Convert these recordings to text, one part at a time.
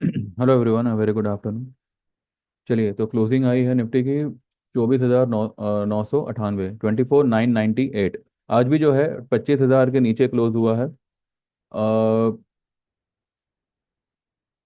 Hello everyone, very good afternoon. चलिए, तो closing आई है निफ्टी की 24,998, 24,998। आज भी जो है 25,000 के नीचे क्लोज हुआ है।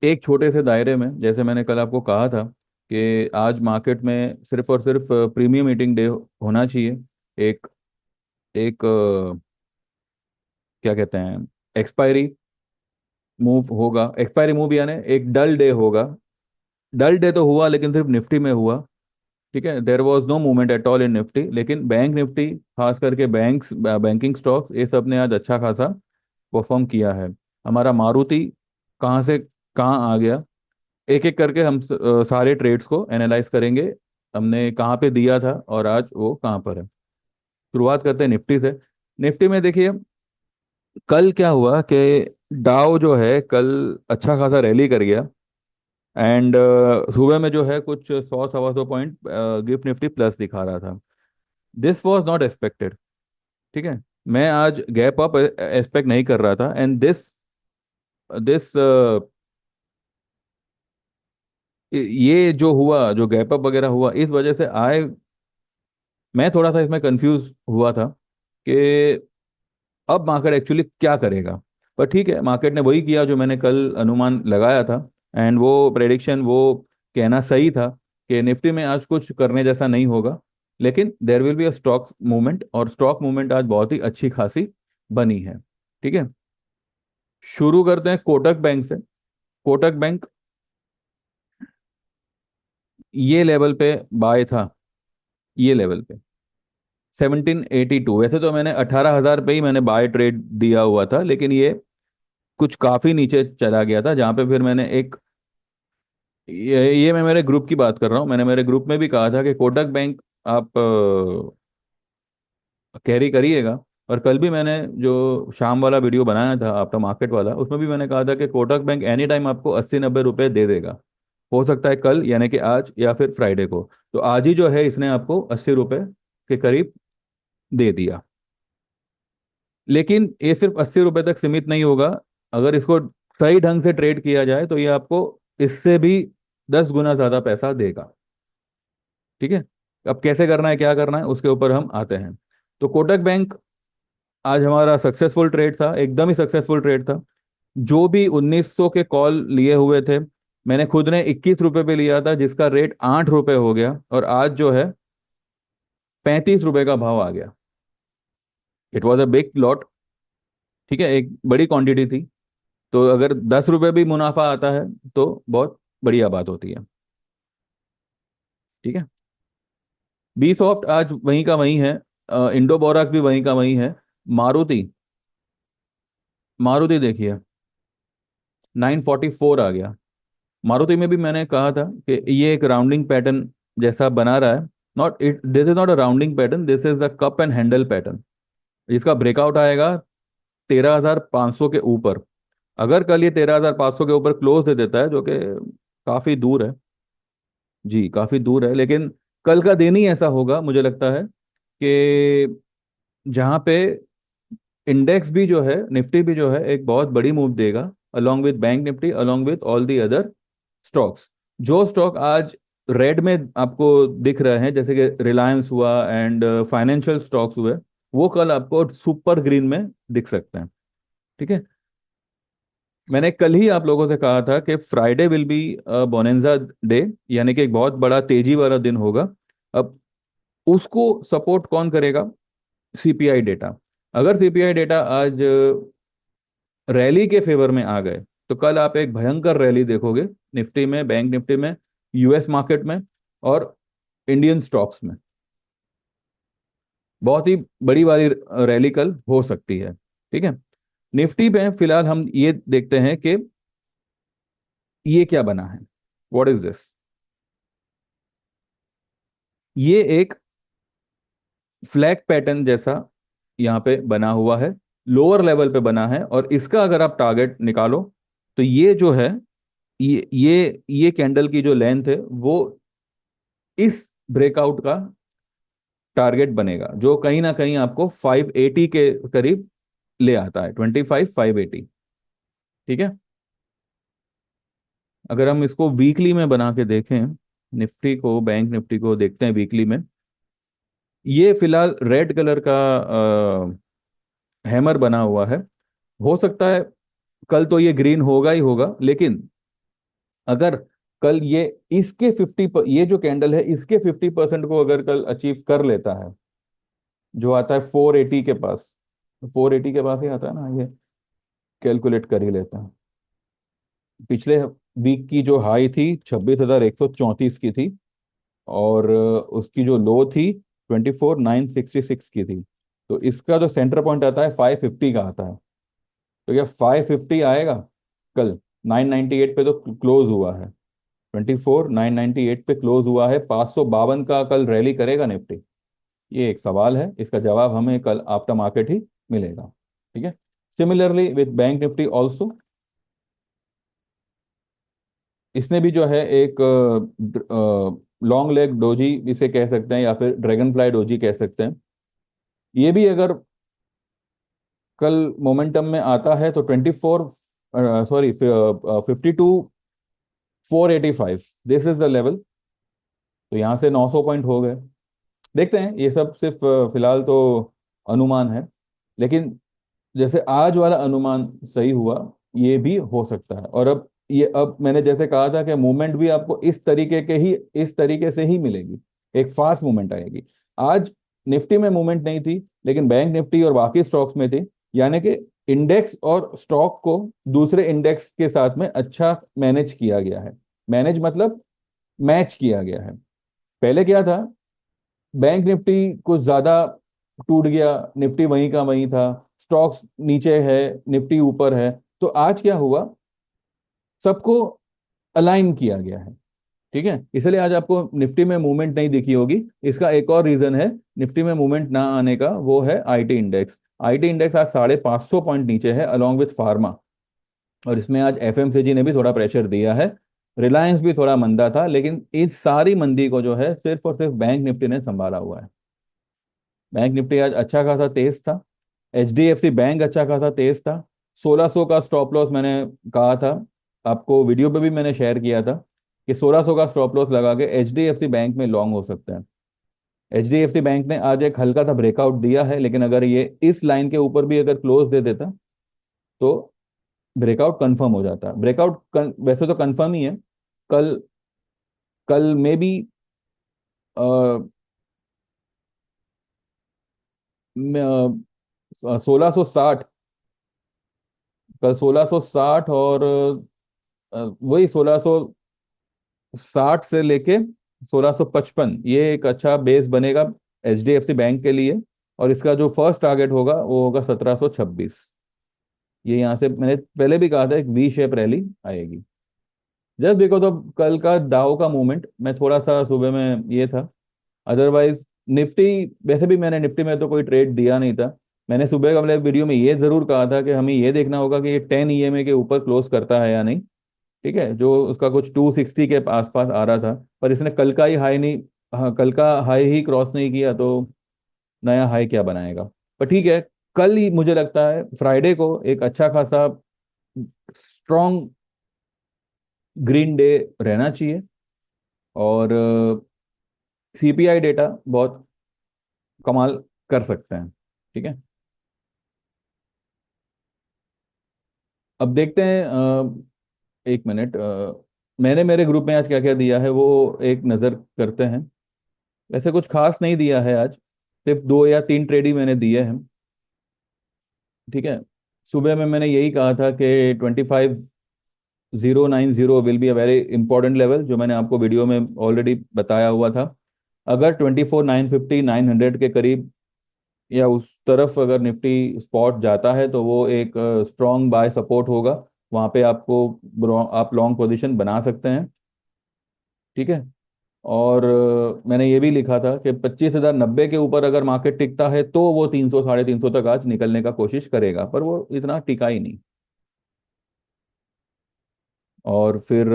एक छोटे से दायरे में, जैसे मैंने कल आपको कहा था कि आज मार्केट में सिर्फ और सिर्फ प्रीमियम मीटिंग डे होना चाहिए। एक एक क्या कहते हैं, एक्सपायरी मूव होगा। एक्सपायरी मूव यानी एक डल डे होगा। डल डे तो हुआ, लेकिन सिर्फ निफ्टी में हुआ। ठीक है, there was no movement at all in Nifty, लेकिन बैंक निफ्टी, खास करके बैंक्स, बैंकिंग स्टॉक्स, ये सब ने आज अच्छा खासा परफॉर्म किया है। हमारा मारुति कहाँ से कहाँ आ गया, एक एक करके हम सारे ट्रेड्स को एनालाइज करेंगे। हमने कहाँ पे दिया था और आज वो कहाँ पर है। शुरुआत करते हैं निफ्टी से। निफ्टी में देखिए, कल क्या हुआ कि डाउ जो है कल अच्छा खासा रैली कर गया। एंड सुबह में जो है कुछ 100 सवा 100 पॉइंट गिफ्ट निफ्टी प्लस दिखा रहा था। This was not expected. ठीक है, मैं आज गैप अप एक्सपेक्ट नहीं कर रहा था। एंड दिस दिस ये जो हुआ, जो गैप अप वगैरह हुआ, इस वजह से आए, मैं थोड़ा सा इसमें कंफ्यूज हुआ था कि अब मार्केट एक्चुअली क्या करेगा। पर ठीक है, मार्केट ने वही किया जो मैंने कल अनुमान लगाया था। एंड वो प्रेडिक्शन, वो कहना सही था कि निफ्टी में आज कुछ करने जैसा नहीं होगा। लेकिन there will be a stock movement, और स्टॉक मूवमेंट आज बहुत ही अच्छी खासी बनी है। ठीक है, शुरू करते हैं कोटक बैंक से। कोटक बैंक ये लेवल पे बाय था, ये लेवल पे 1782। वैसे तो मैंने 18,000 पे ही मैंने बाय ट्रेड दिया हुआ था, लेकिन ये कुछ काफी नीचे चला गया था, जहां पे फिर मैंने एक, ये मैं मेरे ग्रुप की बात कर रहा हूँ। मैंने मेरे ग्रुप में भी कहा था कि कोटक बैंक आप कैरी करिएगा। और कल भी मैंने जो शाम वाला वीडियो बनाया था आफ्टर मार्केट वाला, उसमें भी मैंने कहा था कि कोटक बैंक एनी टाइम आपको 80-90 रुपए दे देगा। हो सकता है कल, यानी कि आज या फिर फ्राइडे को। तो आज ही जो है इसने आपको 80 रुपए के करीब दे दिया। लेकिन ये सिर्फ 80 रुपए तक सीमित नहीं होगा। अगर इसको सही ढंग से ट्रेड किया जाए तो ये आपको इससे भी 10 गुना ज्यादा पैसा देगा। ठीक है, अब कैसे करना है, क्या करना है, उसके ऊपर हम आते हैं। तो कोटक बैंक आज हमारा सक्सेसफुल ट्रेड था, एकदम ही सक्सेसफुल ट्रेड था। जो भी 1900 के कॉल लिए हुए थे, मैंने खुद ने 21 रुपए पे लिया था, जिसका रेट 8 रुपए हो गया, और आज जो है 35 रुपए का भाव आ गया। It was a big lot. ठीक है, एक बड़ी क्वांटिटी थी। तो अगर 10 रुपए भी मुनाफा आता है तो बहुत बढ़िया बात होती है। ठीक है, बी सॉफ्ट आज वहीं का वहीं है। इंडो बोराक भी वहीं का वहीं है। मारुति, मारुति देखिए 944 आ गया। मारुति में भी मैंने कहा था कि ये एक राउंडिंग पैटर्न जैसा बना रहा है। Not it, this is not a rounding pattern, this is the cup and handle pattern. इसका ब्रेकआउट आएगा 13,500 के ऊपर। अगर कल ये 13,500 के ऊपर क्लोज दे देता है, जो कि काफी दूर है, जी काफी दूर है, लेकिन कल का दिन ही ऐसा होगा मुझे लगता है कि जहां पे इंडेक्स भी जो है, निफ्टी भी जो है, एक बहुत बड़ी मूव देगा, along with bank Nifty, along with all the other stocks. जो स्टॉक आज रेड में आपको दिख रहे हैं, जैसे कि रिलायंस हुआ एंड फाइनेंशियल स्टॉक्स हुए, वो कल आपको सुपर ग्रीन में दिख सकते हैं। ठीक है, मैंने कल ही आप लोगों से कहा था कि Friday will be bonanza day, यानी कि एक बहुत बड़ा तेजी वाला दिन होगा। अब उसको सपोर्ट कौन करेगा? CPI data. अगर सीपीआई डेटा आज रैली के फेवर में आ गए, तो कल आप एक भयंकर रैली देखोगे, निफ्टी में, बैंक निफ्टी में, यूएस मार्केट में, और इंडियन स्टॉक्स में। बहुत ही बड़ी वाली रैली कल हो सकती है। ठीक है, निफ्टी पे फिलहाल हम ये देखते हैं कि ये क्या बना है, व्हाट इज दिस। ये एक फ्लैग पैटर्न जैसा यहाँ पे बना हुआ है, लोअर लेवल पे बना है, और इसका अगर आप टारगेट निकालो तो ये जो है, ये कैंडल की जो लेंथ है वो इस ब्रेकआउट का टारगेट बनेगा, जो कहीं ना कहीं आपको 580 के करीब ले आता है, 25 580। ठीक है, अगर हम इसको वीकली में बना के देखें, निफ्टी को, बैंक निफ्टी को देखते हैं वीकली में, ये फिलहाल रेड कलर का हैमर बना हुआ है। हो सकता है कल तो ये ग्रीन होगा ही होगा, लेकिन अगर कल ये इसके 50, ये जो कैंडल है इसके 50% को अगर कल अचीव कर लेता है, जो आता है 480 के पास, 480 के पास ही आता है ना ये, कैलकुलेट कर ही लेते हैं। पिछले वीक की जो हाई थी 26,134 की थी, और उसकी जो लो थी 24,966 की थी। तो इसका जो सेंटर पॉइंट आता है 550 का आता है। तो क्या 550 आएगा कल? 998 पे तो क्लोज हुआ है, 24,998 पे क्लोज हुआ है। 552 का कल रैली करेगा निफ्टी? ये एक सवाल है, इसका जवाब हमें कल आफ्टर मार्केट ही मिलेगा। ठीक है। Similarly with bank Nifty also, इसने भी जो है एक लॉन्ग लेग डोजी इसे कह सकते हैं, या फिर ड्रैगन फ्लाई डोजी कह सकते हैं। ये भी अगर कल मोमेंटम में आता है तो 24, sorry 52,485, this is the level. तो यहाँ से 900 पॉइंट हो गए। देखते हैं, ये सब सिर्फ फिलहाल तो अनुमान है, लेकिन जैसे आज वाला अनुमान सही हुआ, ये भी हो सकता है। और अब ये, अब मैंने जैसे कहा था कि मूवमेंट भी आपको इस तरीके से ही मिलेगी, एक फास्ट मूवमेंट आएगी। आज निफ्टी में मूवमेंट नहीं थी, लेकिन बैंक निफ्टी और बाकी स्टॉक्स में थी। यानी कि इंडेक्स और स्टॉक को दूसरे इंडेक्स के साथ में अच्छा मैनेज किया गया है। मैनेज मतलब मैच किया गया है। पहले क्या था, बैंक निफ्टी कुछ ज्यादा टूट गया, निफ्टी वहीं का वहीं था, स्टॉक्स नीचे है, निफ्टी ऊपर है। तो आज क्या हुआ, सबको अलाइन किया गया है। ठीक है, इसलिए आज आपको निफ्टी में मूवमेंट नहीं दिखी होगी। इसका एक और रीजन है निफ्टी में मूवमेंट ना आने का, वो है आईटी इंडेक्स। आईटी इंडेक्स आज 550 पॉइंट नीचे है, अलोंग विथ फार्मा। और इसमें आज एफएमसीजी ने भी थोड़ा प्रेशर दिया है, रिलायंस भी थोड़ा मंदा था, लेकिन इस सारी मंदी को जो है सिर्फ और सिर्फ बैंक निफ्टी ने संभाला हुआ है। बैंक निफ्टी आज अच्छा खासा तेज था, एचडीएफसी बैंक अच्छा खासा तेज था। 1600 का स्टॉप लॉस मैंने कहा था आपको, वीडियो पे भी मैंने शेयर किया था कि 1600 का स्टॉप लॉस लगा के एचडीएफसी बैंक में लॉन्ग हो सकते हैं। एचडीएफसी बैंक ने आज एक हल्का सा ब्रेकआउट दिया है, लेकिन अगर ये इस लाइन के ऊपर भी अगर क्लोज दे देता तो ब्रेकआउट कंफर्म हो जाता। वैसे तो कंफर्म ही है। कल कल में भी 1660, कल 1660, और वही 1660 से लेके 1655, ये एक अच्छा बेस बनेगा एचडीएफसी बैंक के लिए। और इसका जो फर्स्ट टारगेट होगा वो होगा 1726। ये यहाँ से मैंने पहले भी कहा था एक वी शेप रैली आएगी। जस्ट बिकॉज ऑफ कल का डाउ का मूवमेंट मैं थोड़ा सा सुबह में ये था। अदरवाइज निफ्टी, वैसे भी मैंने निफ्टी में तो कोई ट्रेड दिया नहीं था। मैंने सुबह का वाले वीडियो में ये जरूर कहा था कि हमें ये देखना होगा कि ये 10 ईएमए के ऊपर क्लोज करता है या नहीं। ठीक है, जो उसका कुछ 260 के आसपास आ रहा था, पर इसने कल का ही हाई नहीं, हाँ कल का हाई ही क्रॉस नहीं किया, तो नया हाई क्या बनाएगा। पर ठीक है, कल ही मुझे लगता है फ्राइडे को एक अच्छा खासा स्ट्रॉन्ग ग्रीन डे रहना चाहिए। और सीपीआई डेटा बहुत कमाल कर सकते हैं। ठीक है, अब देखते हैं, एक मिनट, मैंने मेरे ग्रुप में आज क्या क्या दिया है वो एक नज़र करते हैं। वैसे कुछ खास नहीं दिया है आज, सिर्फ 2 या 3 ट्रेड ही मैंने दिए हैं। ठीक है, सुबह में मैंने यही कहा था कि 25,090 will be a very important level, जो मैंने आपको वीडियो में ऑलरेडी बताया हुआ था। अगर 24,950 900 के करीब या उस तरफ अगर निफ्टी स्पॉट जाता है तो वो एक स्ट्रॉन्ग बाय सपोर्ट होगा। वहां पे आप लॉन्ग पोजीशन बना सकते हैं। ठीक है, और मैंने ये भी लिखा था कि 25,090 के ऊपर अगर मार्केट टिकता है तो वो 300 350 तक आज निकलने का कोशिश करेगा, पर वो इतना टिका ही नहीं। और फिर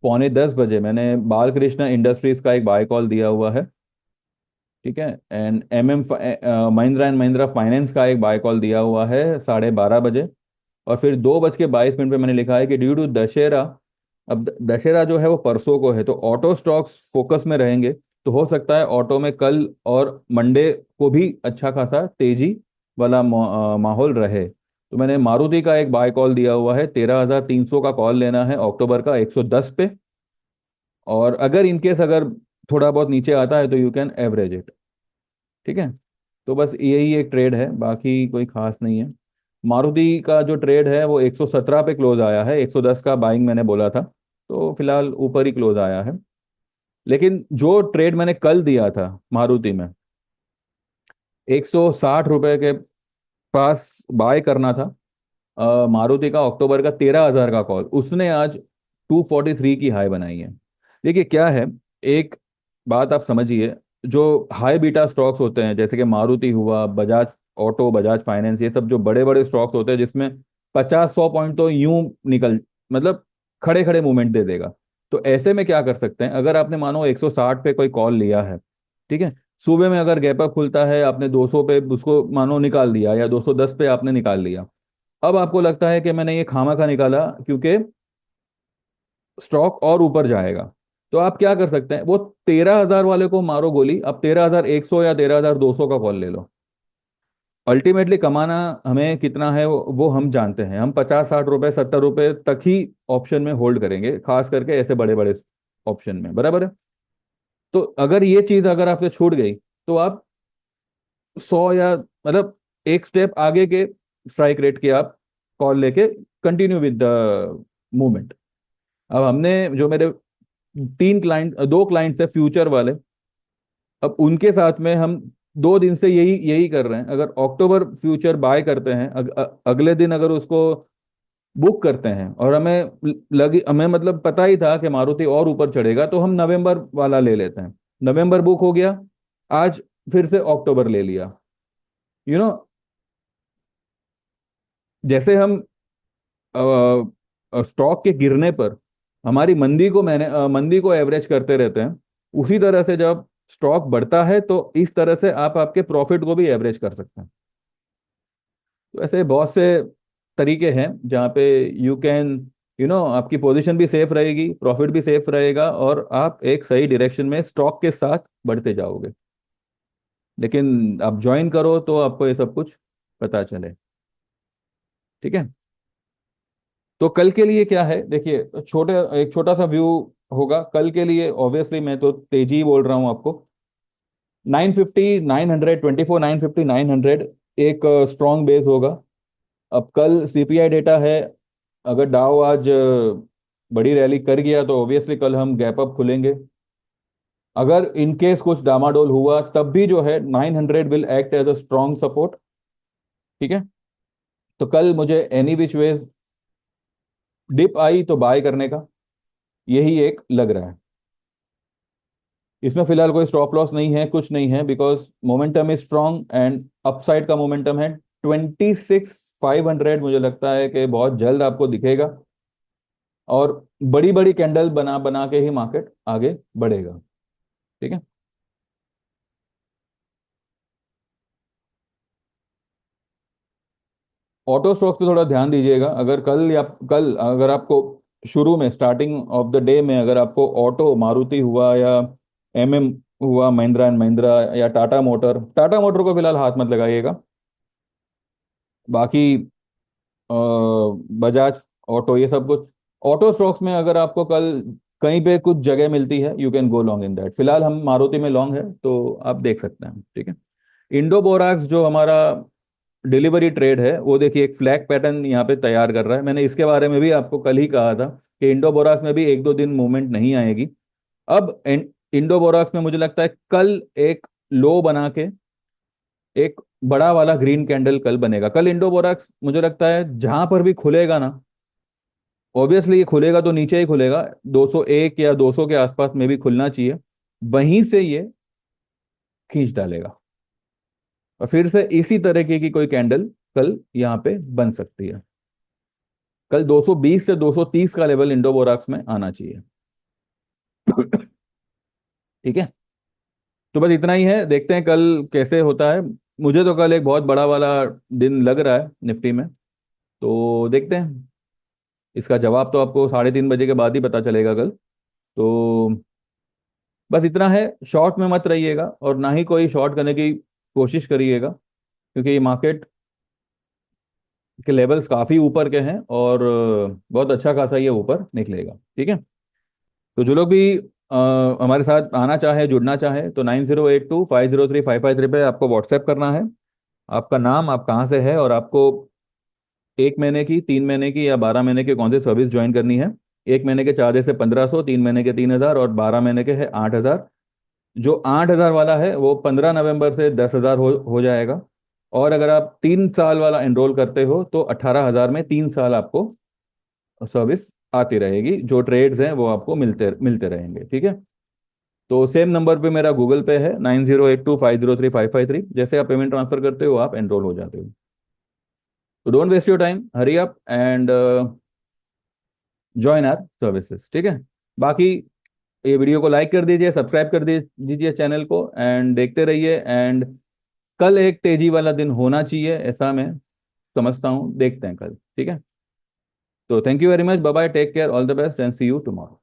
9:45 मैंने बालकृष्ण इंडस्ट्रीज का एक बाय कॉल दिया हुआ है। ठीक है, and Mahindra and Mahindra finance का एक बाय कॉल दिया हुआ है 12:30 बजे। और फिर 2:22 पे मैंने लिखा है कि ड्यू टू दशहरा, अब दशहरा जो है वो परसों को है, तो ऑटो स्टॉक्स फोकस में रहेंगे। तो हो सकता है ऑटो में कल और मंडे को भी अच्छा खासा तेजी वाला माहौल रहे। तो मैंने मारुति का एक बाय कॉल दिया हुआ है, 13,300 का कॉल लेना है अक्टूबर का 110 पे। और अगर इनकेस अगर थोड़ा बहुत नीचे आता है तो यू कैन एवरेज इट। ठीक है। तो बस यही एक ट्रेड है, बाकी कोई खास नहीं है। मारुति का जो ट्रेड है वो 117 पे क्लोज आया है, 110 का बाइंग मैंने बोला था, तो फिलहाल ऊपर ही क्लोज आया है। लेकिन जो ट्रेड मैंने कल दिया था मारुति में, 160 रुपए के पास बाय करना था मारुति का अक्टूबर का 13,000 का कॉल, उसने आज 243 की हाई बनाई है। देखिए क्या है, एक बात आप समझिए, जो हाई बीटा स्टॉक्स होते हैं जैसे कि मारुति हुआ, बजाज ऑटो, बजाज फाइनेंस, ये सब जो बड़े बड़े स्टॉक्स होते हैं जिसमें 50-100 पॉइंट तो यूं निकल, मतलब खड़े खड़े मूवमेंट दे देगा। तो ऐसे में क्या कर सकते हैं, अगर आपने मानो 160 पे कोई कॉल लिया है, ठीक है, सुबह में अगर गैप अप खुलता है, आपने 200 पे उसको मानो निकाल दिया या 210 पे आपने निकाल लिया, अब आपको लगता है कि मैंने ये खामा खा निकाला क्योंकि स्टॉक और ऊपर जाएगा, तो आप क्या कर सकते हैं, वो 13,000 वाले को मारो गोली, अब 13,100 या 13,200 का कॉल ले लो। अल्टीमेटली कमाना हमें कितना है वो हम जानते हैं, हम 50-60 रुपए 70 रुपए तक ही ऑप्शन में होल्ड करेंगे, खास करके ऐसे बड़े बड़े ऑप्शन में, बराबर है। तो अगर ये चीज अगर आपसे छूट गई, तो आप 100 या मतलब एक स्टेप आगे के स्ट्राइक रेट के आप कॉल लेके कंटिन्यू विद द मूवमेंट। अब हमने जो मेरे 3 क्लाइंट, 2 क्लाइंट्स है फ्यूचर वाले, अब उनके साथ में हम 2 दिन से यही यही कर रहे हैं। अगर अक्टूबर फ्यूचर बाय करते हैं, अगले दिन अगर उसको बुक करते हैं और हमें मतलब पता ही था कि मारुति और ऊपर चढ़ेगा, तो हम नवंबर वाला ले लेते हैं। नवंबर बुक हो गया, आज फिर से अक्टूबर ले लिया। यू नो, जैसे हम स्टॉक के गिरने पर हमारी मंदी को एवरेज करते रहते हैं, उसी तरह से जब स्टॉक बढ़ता है तो इस तरह से आप आपके प्रॉफिट को भी एवरेज कर सकते हैं। तो ऐसे बहुत से तरीके हैं जहाँ पे यू कैन, आपकी पोजीशन भी सेफ रहेगी, प्रॉफिट भी सेफ रहेगा, और आप एक सही डायरेक्शन में स्टॉक के साथ बढ़ते जाओगे। लेकिन आप ज्वाइन करो तो आपको ये सब कुछ पता चले। ठीक है। तो कल के लिए क्या है, देखिए, एक छोटा सा व्यू होगा कल के लिए। ऑब्वियसली मैं तो तेजी ही बोल रहा हूँ आपको। 950, 900, 950, 900 एक स्ट्रॉन्ग बेस होगा। अब कल सीपीआई डेटा है, अगर डाउ आज बड़ी रैली कर गया तो ऑब्वियसली कल हम गैप अप खुलेंगे। अगर इनकेस कुछ डामाडोल हुआ तब भी जो है 900 will act as a strong support. ठीक है। तो कल मुझे any which way dip I तो बाय करने का यही एक लग रहा है। इसमें फिलहाल कोई स्टॉप लॉस नहीं है, कुछ नहीं है, because momentum is strong and upside का मोमेंटम है। 26,500 मुझे लगता है कि बहुत जल्द आपको दिखेगा, और बड़ी बड़ी कैंडल बना बना के ही मार्केट आगे बढ़ेगा। ठीक है। ऑटो स्टॉक्स पे थोड़ा ध्यान दीजिएगा। अगर कल अगर आपको शुरू में स्टार्टिंग ऑफ द डे में अगर आपको ऑटो मारुति हुआ या एमएम हुआ, महिंद्रा एंड महिंद्रा, या टाटा मोटर को फिलहाल हाथ मत लगाइएगा। बाकी बजाज ऑटो, ये सब कुछ ऑटो स्टॉक्स में अगर आपको कल कहीं पे कुछ जगह मिलती है, you can go long in that. फिलहाल हम मारुति में लॉन्ग है, तो आप देख सकते हैं। ठीक है। इंडो बोराक्स जो हमारा डिलीवरी ट्रेड है, वो देखिए एक फ्लैग पैटर्न यहाँ पे तैयार कर रहा है। मैंने इसके बारे में भी आपको कल ही कहा था कि इंडो बोराक्स में भी 1-2 दिन मूवमेंट नहीं आएगी। अब इंडो बोराक्स में मुझे लगता है कल एक लो बना के एक बड़ा वाला ग्रीन कैंडल कल बनेगा। कल इंडो बोराक्स मुझे लगता है जहां पर भी खुलेगा ना, ऑब्वियसली ये खुलेगा तो नीचे ही खुलेगा, 201 या 200 के आसपास में भी खुलना चाहिए, वहीं से ये खींच डालेगा, और फिर से इसी तरीके की कोई कैंडल कल यहाँ पे बन सकती है। कल 220 से 230 का लेवल इंडो बोराक्स में आना चाहिए। ठीक है। तो बस इतना ही है, देखते हैं कल कैसे होता है। मुझे तो कल एक बहुत बड़ा वाला दिन लग रहा है निफ्टी में। तो देखते हैं, इसका जवाब तो आपको 3:30 बजे के बाद ही पता चलेगा कल। तो बस इतना है, शॉर्ट में मत रहिएगा और ना ही कोई शॉर्ट करने की कोशिश करिएगा, क्योंकि ये मार्केट के लेवल्स काफ़ी ऊपर के हैं और बहुत अच्छा खासा ये ऊपर निकलेगा। ठीक है। तो जो लोग भी हमारे साथ आना चाहे, जुड़ना चाहे, तो 9082503553 पे आपको व्हाट्सएप करना है। आपका नाम, आप कहाँ से है, और आपको 1 महीने की, 3 महीने की या 12 महीने की कौन सी सर्विस ज्वाइन करनी है। 1 महीने के चार्जेस है 1500, 3 महीने के 3000 और 12 महीने के है 8000। जो 8000 वाला है वो 15 नवंबर से 10,000 हो जाएगा। और अगर आप 3 साल वाला एनरोल करते हो तो 18,000 में 3 साल आपको सर्विस आती रहेगी। जो ट्रेड्स हैं वो आपको मिलते मिलते रहेंगे। ठीक है। तो सेम नंबर पे मेरा गूगल पे है 9082503553। जैसे आप पेमेंट ट्रांसफर करते हो आप एनरोल हो जाते हो। तो don't waste your time, hurry up and join our services. ठीक है। बाकी ये वीडियो को लाइक कर दीजिए, सब्सक्राइब कर दीजिए चैनल को, एंड देखते रहिए। एंड कल एक तेजी वाला दिन होना चाहिए, ऐसा मैं समझता हूँ। देखते हैं कल। ठीक है। तो thank you very much, bye bye, take care, all the best and see you tomorrow.